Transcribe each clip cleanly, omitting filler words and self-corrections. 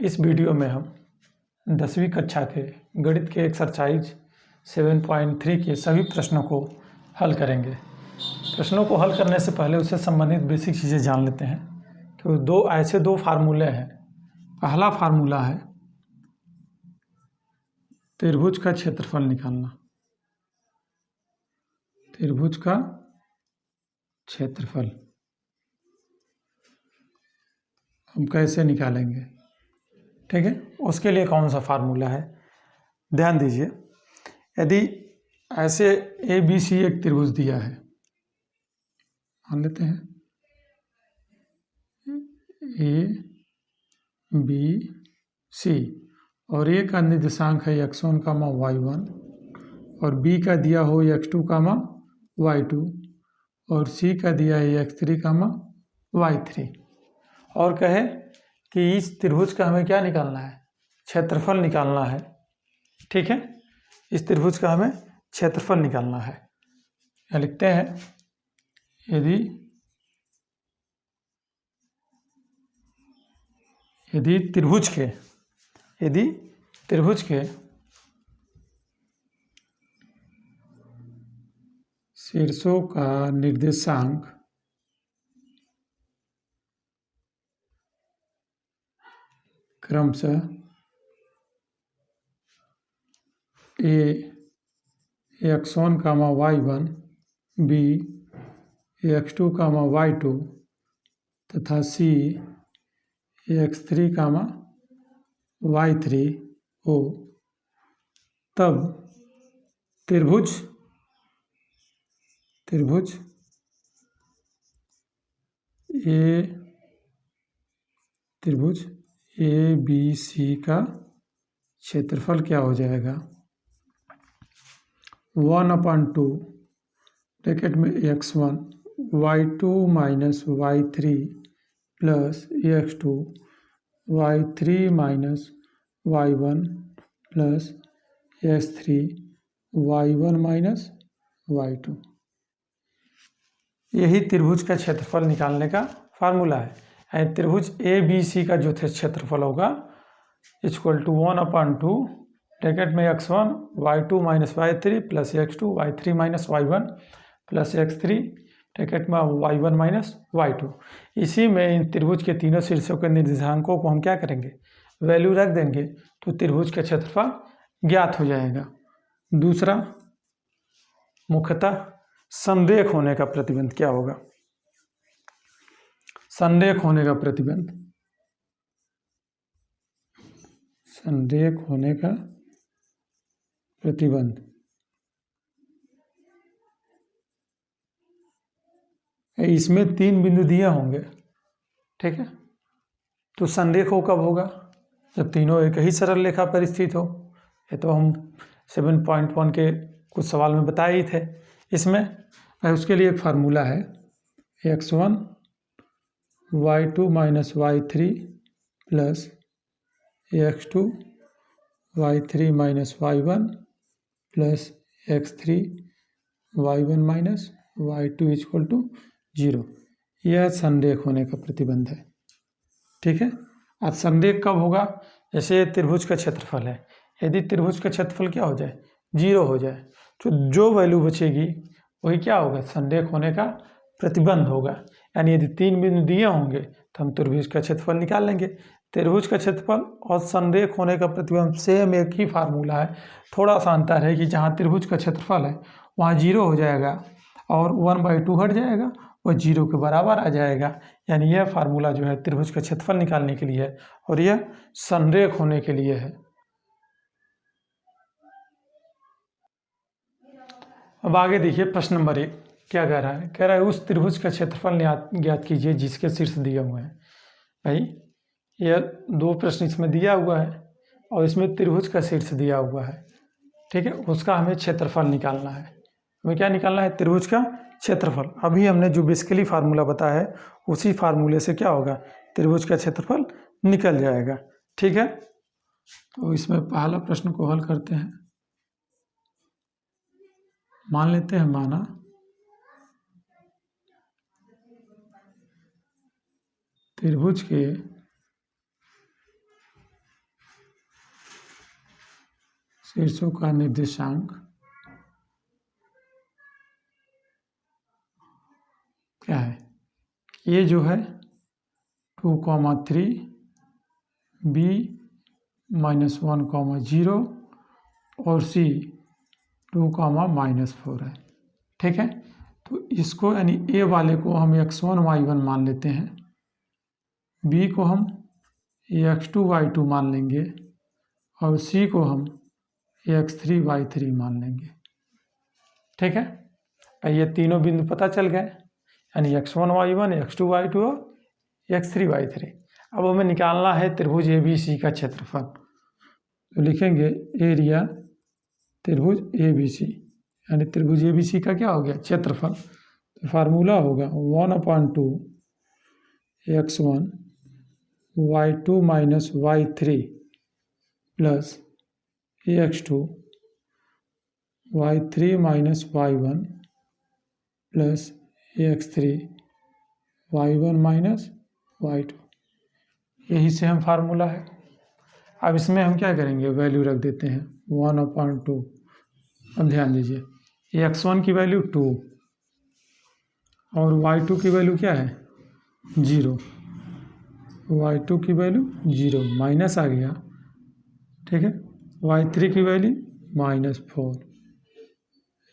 इस वीडियो में हम 10वीं कक्षा के गणित के एक्सरसाइज 7.3 के सभी प्रश्नों को हल करेंगे। प्रश्नों को हल करने से पहले उससे संबंधित बेसिक चीज़ें जान लेते हैं कि दो फार्मूले हैं। पहला फार्मूला है त्रिभुज का क्षेत्रफल निकालना। त्रिभुज का क्षेत्रफल हम कैसे निकालेंगे, ठीक है। उसके लिए कौन सा फार्मूला है, ध्यान दीजिए। यदि ऐसे ए बी सी एक त्रिभुज दिया है, मान लेते हैं ए बी सी, और ए का निर्देशांक है x1, y1, और बी का दिया हो x2, y2, और सी का दिया है x3, y3, और कहे कि इस त्रिभुज का हमें क्या निकालना है, क्षेत्रफल निकालना है, ठीक है। इस त्रिभुज का हमें क्षेत्रफल निकालना है। यहाँ लिखते हैं यदि त्रिभुज के शीर्षों का निर्देशांक क्रमशः ए x1, y1, B x2, y2 तथा सी x3, y3 हो, तब त्रिभुज ए बी सी का क्षेत्रफल क्या हो जाएगा, 1/2 ब्रैकेट में x1 y2 minus y3 plus x2 y3 minus y1 plus x3 y1 minus y2। यही त्रिभुज का क्षेत्रफल निकालने का फार्मूला है। त्रिभुज ए बी सी का जो क्षेत्रफल होगा इक्वल टू 1/2 ब्रैकेट में x1 y2 minus y3 plus x2 y3 minus y1 plus x3 bracket में y1 माइनस y2। इसी में इन त्रिभुज के तीनों शीर्षों के निर्देशांकों को हम क्या करेंगे, वैल्यू रख देंगे, तो त्रिभुज का क्षेत्रफल ज्ञात हो जाएगा। दूसरा, मुख्यतः संरेख होने का प्रतिबंध क्या होगा। संरेख होने का प्रतिबंध इसमें 3 बिंदु दिए होंगे, ठीक है। तो संरेख हो कब होगा, जब तीनों एक ही सरल रेखा पर स्थित हो। ये तो हम 7.1 के कुछ सवाल में बताए ही थे। इसमें उसके लिए एक फार्मूला है x1 y2 minus y3 plus x2 y3 minus y1 plus x3 y1 minus y2 equal to 0। यह संरेख होने का प्रतिबंध है, ठीक है। अब संरेख कब होगा, जैसे त्रिभुज का क्षेत्रफल है, यदि त्रिभुज का क्षेत्रफल क्या हो जाए, 0 हो जाए, तो जो वैल्यू बचेगी वही क्या होगा, संरेख होने का प्रतिबंध होगा। यानी यदि 3 बिंदु दिए होंगे तो हम त्रिभुज का क्षेत्रफल निकाल लेंगे। त्रिभुज का क्षेत्रफल और संरेख होने का प्रतिबंध सेम एक ही फार्मूला है। थोड़ा सा अंतर है कि जहाँ त्रिभुज का क्षेत्रफल है वहाँ 0 हो जाएगा और 1/2 हट जाएगा, वह 0 के बराबर आ जाएगा। यानी यह फार्मूला जो है त्रिभुज का क्षेत्रफल निकालने के लिए है और यह संरेख होने के लिए है। अब आगे देखिए, प्रश्न नंबर 1 क्या कह रहा है, कह रहा है उस त्रिभुज का क्षेत्रफल ज्ञात कीजिए जिसके शीर्ष दिए हुए हैं। भाई यह 2 प्रश्न इसमें दिया हुआ है और इसमें त्रिभुज का शीर्ष दिया हुआ है, ठीक है। उसका हमें क्षेत्रफल निकालना है। हमें क्या निकालना है, त्रिभुज का क्षेत्रफल। अभी हमने जो बेसिकली फार्मूला बताया है उसी फार्मूले से क्या होगा, त्रिभुज का क्षेत्रफल निकल जाएगा, ठीक है। तो इसमें पहला प्रश्न को हल करते हैं। मान लेते हैं, माना त्रिभुज के शीर्षों का निर्देशांक क्या है? ए जो है 2,3, बी -1,0 और सी 2,-4 है। ठीक है, तो इसको यानी ए वाले को हम x1 y1 मान लेते हैं, बी को हम x2 y2 मान लेंगे और सी को हम x3 y3 मान लेंगे। ठीक है, ये तीनों बिंदु पता चल गए, यानी x1 y1, x2 y2 और x3 y3। अब हमें निकालना है त्रिभुज ABC का क्षेत्रफल, तो लिखेंगे एरिया त्रिभुज ABC, यानी त्रिभुज ABC का क्या हो गया? क्षेत्रफल। तो फार्मूला होगा 1/2 x1 y2 minus y3 plus x2 y3 minus y1 plus x3 y1 minus y2। यही सेम फार्मूला है। अब इसमें हम क्या करेंगे? वैल्यू रख देते हैं 1/2। अब ध्यान दीजिए, x1 की वैल्यू 2 और y2 की वैल्यू क्या है? 0। y2 की वैल्यू 0 माइनस आ गया। ठीक है, y3 की वैल्यू -4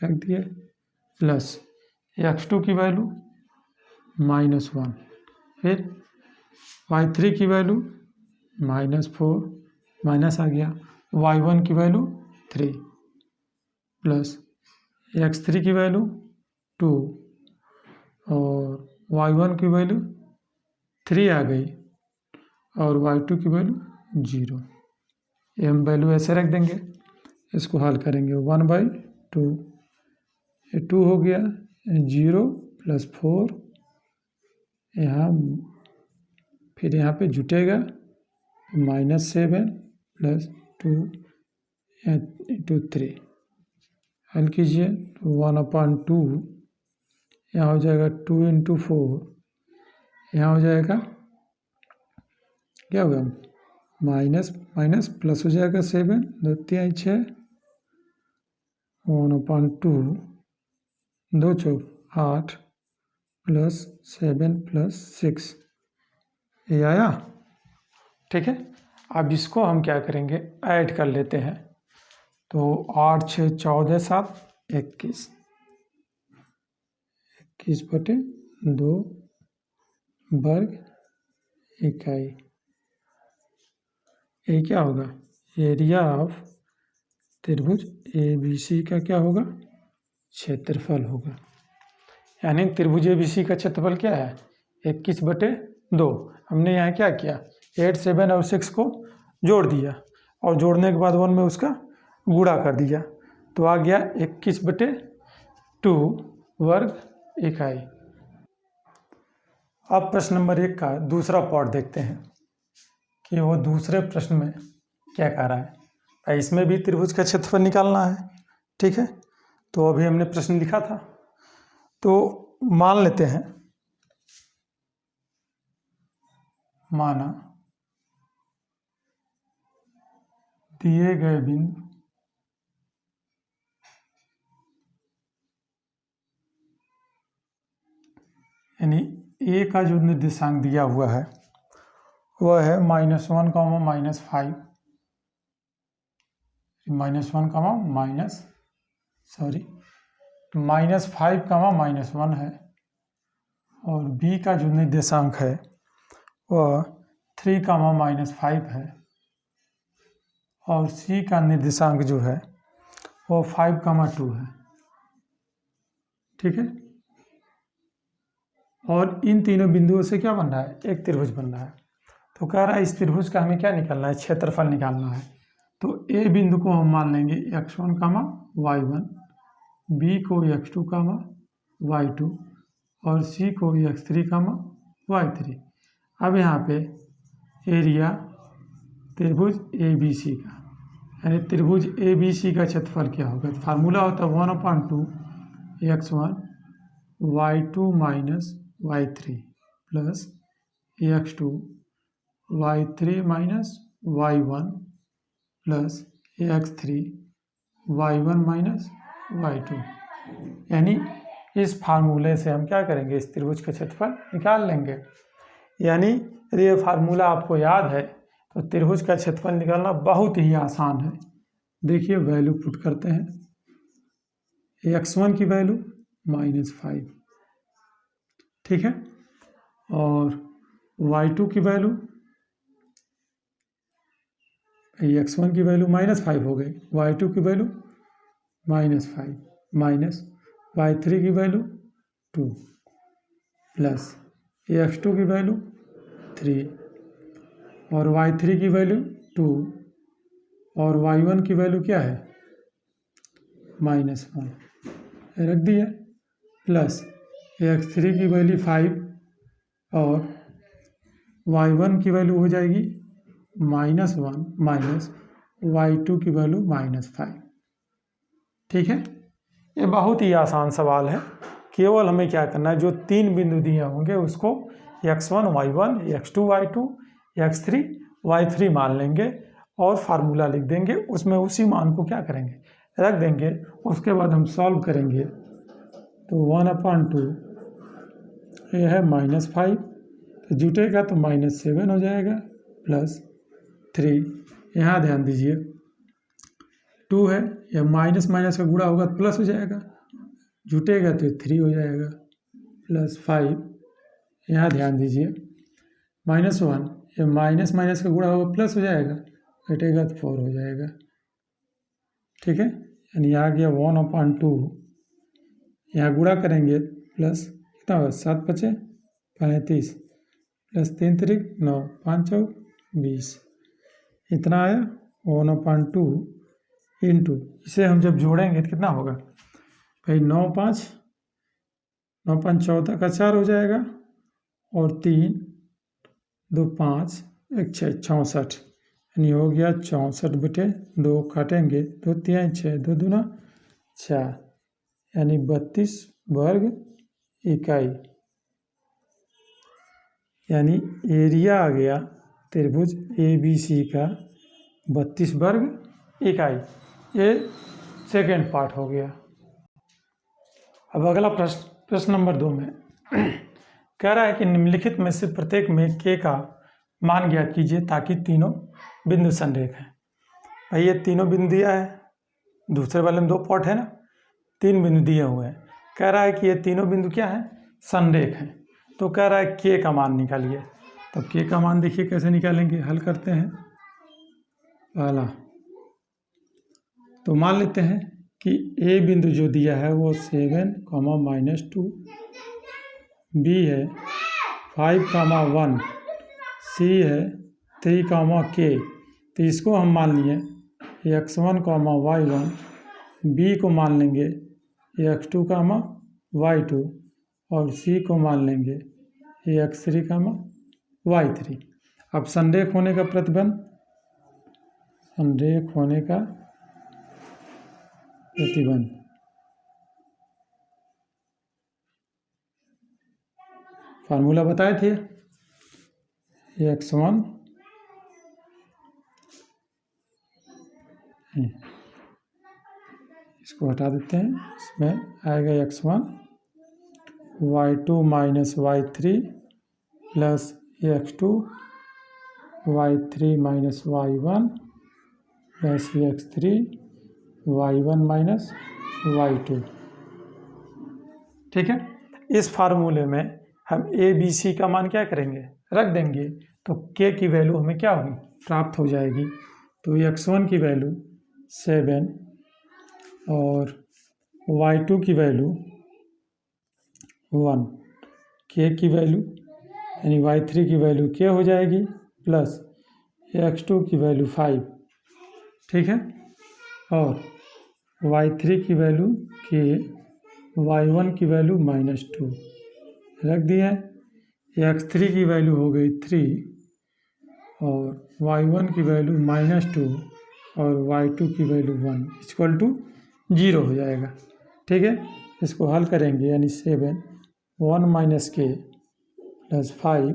रख दिए प्लस x2 की वैल्यू -1, फिर y3 की वैल्यू -4 माइनस आ गया, y1 की वैल्यू 3 प्लस x3 की वैल्यू 2 और y1 की वैल्यू 3 आ गई और y2 की वैल्यू 0। ये हम वैल्यू ऐसे रख देंगे, इसको हल करेंगे 1/2, ये 2 हो गया, 0 प्लस 4 यहाँ, फिर यहाँ पे जुटेगा -7 प्लस 2 इंटू 3। हल कीजिए तो 1/2 यहाँ हो जाएगा 2 इंटू 4, यहाँ हो जाएगा क्या होगा? माइनस माइनस प्लस हो जाएगा 7, 2 3 6, 1/2 2 चौक 8 प्लस 7 प्लस 6, ये आया। ठीक है, अब इसको हम क्या करेंगे? ऐड कर लेते हैं। तो 8 6 14 7 21, 21/2 वर्ग इकाई। ये क्या होगा? एरिया ऑफ त्रिभुज ABC का क्या होगा? क्षेत्रफल होगा। यानी त्रिभुज ABC का क्षेत्रफल क्या है? 21/2। हमने यहाँ क्या किया? 8 7 और 6 को जोड़ दिया और जोड़ने के बाद 1 में उसका गुणा कर दिया, तो आ गया 21/2 वर्ग इकाई। अब प्रश्न नंबर 1 का दूसरा पार्ट देखते हैं कि वो दूसरे प्रश्न में क्या कह रहा है। इसमें भी त्रिभुज का क्षेत्रफल निकालना है। ठीक है, तो अभी हमने प्रश्न लिखा था, तो मान लेते हैं, माना दिए गए बिंदु यानी ए का जो निर्देशांक दिया हुआ है वह है -1, -5, -1, -5, -1 है, और बी का जो निर्देशांक है वह 3, -5 है, और सी का निर्देशांक जो है वो 5, 2 है। ठीक है, और इन तीनों बिंदुओं से क्या बन रहा है? एक त्रिभुज बन रहा है। तो कह रहा है इस त्रिभुज का हमें क्या निकालना है? क्षेत्रफल निकालना है। तो ए बिंदु को हम मान लेंगे x1, y1, बी को x2, y2 और सी को x3, y3। अब यहाँ पे एरिया त्रिभुज ABC का, यानी त्रिभुज ABC का क्षेत्रफल क्या होगा? तो फार्मूला होता है 1/2 x1 y2 minus y3 plus x2 y3 minus y1 plus x3 y1 minus y2। यानी इस फार्मूले से हम क्या करेंगे, इस त्रिभुज का क्षेत्रफल निकाल लेंगे। यानी यदि ये फार्मूला आपको याद है तो त्रिभुज का क्षेत्रफल निकालना बहुत ही आसान है। देखिए वैल्यू पुट करते हैं, x1 की वैल्यू -5, ठीक है, और y2 की वैल्यू, x1 की वैल्यू -5 हो गई, y2 की वैल्यू -5 माइनस y3 की वैल्यू 2 प्लस x2 की वैल्यू 3 और y3 की वैल्यू 2 और y1 की वैल्यू क्या है -1 रख दिया, प्लस x3 की वैल्यू 5 और y1 की वैल्यू हो जाएगी -1 माइनस y2 की वैल्यू -5। ठीक है, ये बहुत ही आसान सवाल है। केवल हमें क्या करना है, जो 3 बिंदु दिए होंगे उसको x1 y1 x2 y2 x3 y3 मान लेंगे और फार्मूला लिख देंगे, उसमें उसी मान को क्या करेंगे, रख देंगे। उसके बाद हम सॉल्व करेंगे तो 1/2 ये है -5, तो जुटेगा तो -7 हो जाएगा, प्लस 3, यहाँ ध्यान दीजिए 2 है, या माइनस माइनस का गुणा होगा तो प्लस हो जाएगा, जुटेगा तो 3 हो जाएगा, प्लस 5, यहाँ ध्यान दीजिए -1, या माइनस माइनस का गुणा होगा प्लस हो जाएगा, घटेगा तो 4 हो जाएगा। ठीक है, यानी आ गया 1/2, यहाँ गुणा करेंगे प्लस कितना होगा 7 × 5 = 35, प्लस 3 × 3 = 9, 5 × 4 = 20, इतना आया 1/2 इंटू, इसे हम जब जोड़ेंगे तो कितना होगा भाई 9 5 14 का 4 हो जाएगा, और 3 2 5 1 6 64, यानी हो गया 64/2, काटेंगे 2 3 6 2 दूना 4, यानी 32 वर्ग इकाई, यानी एरिया आ गया त्रिभुज ABC का 32 वर्ग इकाई। ये सेकेंड पार्ट हो गया। अब अगला प्रश्न नंबर 2 में कह रहा है कि निम्नलिखित में से प्रत्येक में k का मान ज्ञात कीजिए ताकि तीनों बिंदु संरेख हैं। भाई ये तीनों बिंदु दिया है, दूसरे वाले में 2 पार्ट है ना, 3 बिंदु दिए हुए हैं। कह रहा है कि ये तीनों बिंदु क्या हैं, संरेख हैं। तो कह रहा है k का मान निकालिए। तब k का मान देखिए कैसे निकालेंगे, हल करते हैं। पहला तो मान लेते हैं कि a बिंदु जो दिया है वो 7, -2, b है 5, 1, c है 3, k, तो इसको हम मान लिए x1, y1, b को मान लेंगे x2, y2, और c को मान लेंगे x3, y3। अब संरेख होने का प्रतिबंध, संरेख होने का प्रतिबंध, फार्मूला बताए थे, x1 इसको हटा देते हैं, इसमें आएगा x1 y2 minus y3 plus x2 y3 minus y1 plus x3 y1 minus y2। ठीक है, इस फार्मूले में हम ABC का मान क्या करेंगे, रख देंगे, तो k की वैल्यू हमें क्या होगी, प्राप्त हो जाएगी। तो x1 की वैल्यू 7 और y2 की वैल्यू 1, k की वैल्यू यानी y3 की वैल्यू k हो जाएगी, प्लस x2 की वैल्यू 5, ठीक है, और y3 की वैल्यू k, y1 की वैल्यू -2 रख दिया है, x3 की वैल्यू हो गई 3 और y1 की वैल्यू -2 और y2 की वैल्यू 1 = 0 हो जाएगा। ठीक है, इसको हल करेंगे, यानी 7 1 - k प्लस 5,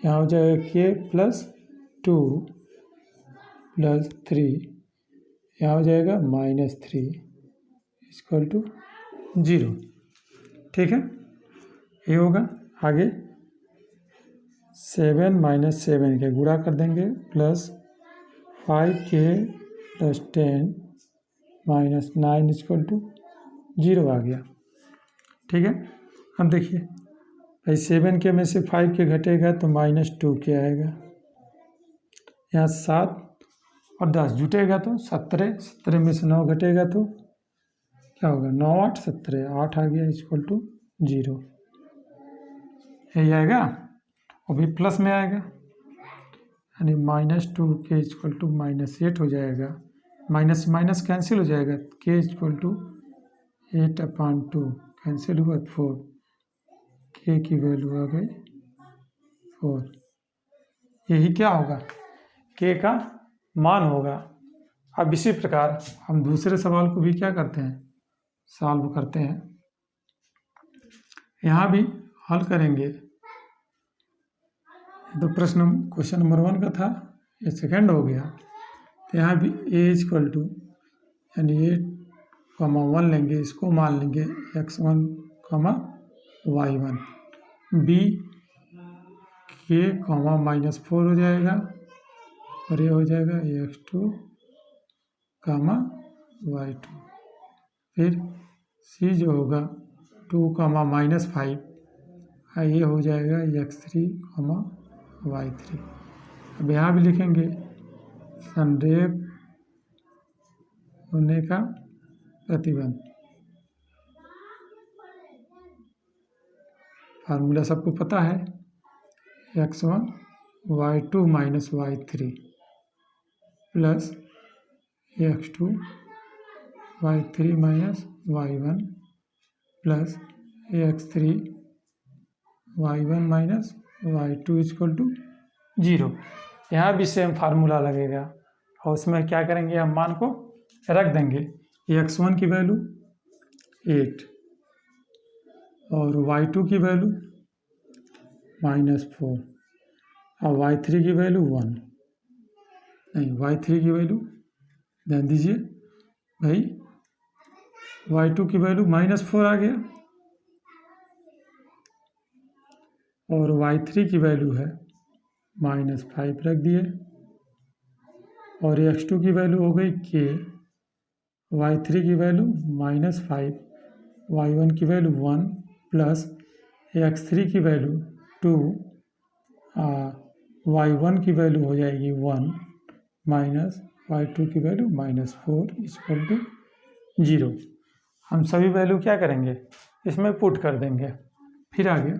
यहाँ हो जाएगा k प्लस 2 प्लस 3, यहाँ हो जाएगा -3 इक्वल टू 0। ठीक है, ये होगा। आगे 7 - 7 के गुणा कर देंगे प्लस 5k + 10 - 9 इक्वल टू 0 आ गया। ठीक है, अब देखिए भाई 7k में से 5k घटेगा तो -2k आएगा। यहाँ 7 और 10 जुटेगा तो 17, 17 में से 9 घटेगा तो क्या होगा, 9 8 17, 8 आ गया इक्वल टू 0। यही आएगा, वो भी प्लस में आएगा, यानी -2k इक्वल टू -8 हो जाएगा। माइनस माइनस कैंसिल हो जाएगा, k इक्वल टू 8/2 कैंसिल हुआ 4, k की वैल्यू आ गई 4। यही क्या होगा, k का मान होगा। अब इसी प्रकार हम दूसरे सवाल को भी क्या करते हैं, सॉल्व करते हैं। यहाँ भी हल करेंगे। तो क्वेश्चन नंबर 1 का था, ये सेकंड हो गया। तो यहाँ भी a इक्वल टू यानी 8,1 लेंगे, इसको मान लेंगे x1, y1। b k, -4 हो जाएगा और ये हो जाएगा x2, y2। फिर c जो होगा 2, -5, ये हो जाएगा x3, y3। अब यहाँ भी लिखेंगे संरेख होने का प्रतिबंध। फार्मूला सबको पता है, x1 y2 - y3 plus x2 y3 - y1 plus x3 y1 - y2 equal to 0। यहाँ भी सेम फार्मूला लगेगा और उसमें क्या करेंगे, हम मान को रख देंगे। x1 की वैल्यू 8 और y2 की वैल्यू -4 और y3 की वैल्यू 1। नहीं, y3 की वैल्यू ध्यान दीजिए भाई, y2 की वैल्यू -4 आ गया और y3 की वैल्यू है -5 रख दिए और x2 की वैल्यू हो गई k, y3 की वैल्यू -5, y1 की वैल्यू 1 प्लस x3 की वैल्यू 2, y1 की वैल्यू हो जाएगी 1 माइनस y2 की वैल्यू -4 इक्वल टू 0। हम सभी वैल्यू क्या करेंगे, इसमें पुट कर देंगे। फिर आगे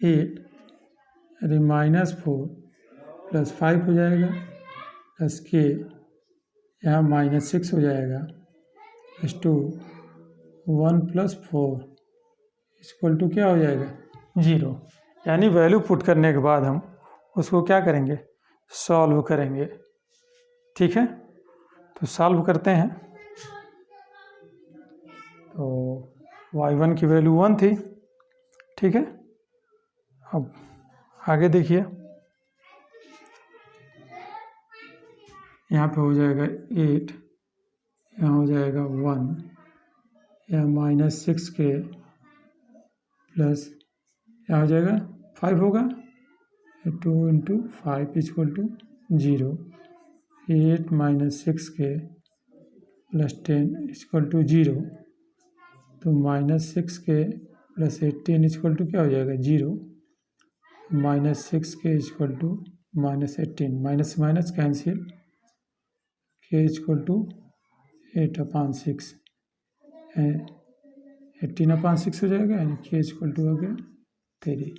8 अरे -4 + 5 हो जाएगा प्लस k, यहाँ -6 हो जाएगा प्लस 2, 1 + 4 इक्वल टू क्या हो जाएगा 0। यानी वैल्यू पुट करने के बाद हम उसको क्या करेंगे, सॉल्व करेंगे। ठीक है, तो सॉल्व करते हैं। तो y1 की वैल्यू 1 थी। ठीक है, अब आगे देखिए, यहाँ पे हो जाएगा 8, यहाँ हो जाएगा 1, यहाँ -6k प्लस यहाँ हो जाएगा 5 होगा, 2 × 5 equal to 0। 8 - 6k + 10 equal to 0। तो -6k + 18 इक्वल टू क्या हो जाएगा 0। -6k equal to -18, minus minus cancel, k equal to 8/6, 18/6 हो जाएगा, यानी k इक्वल टू हो गया 3।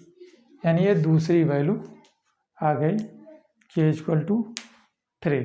यानी ये दूसरी वैल्यू आ गई, k इक्वल टू 3।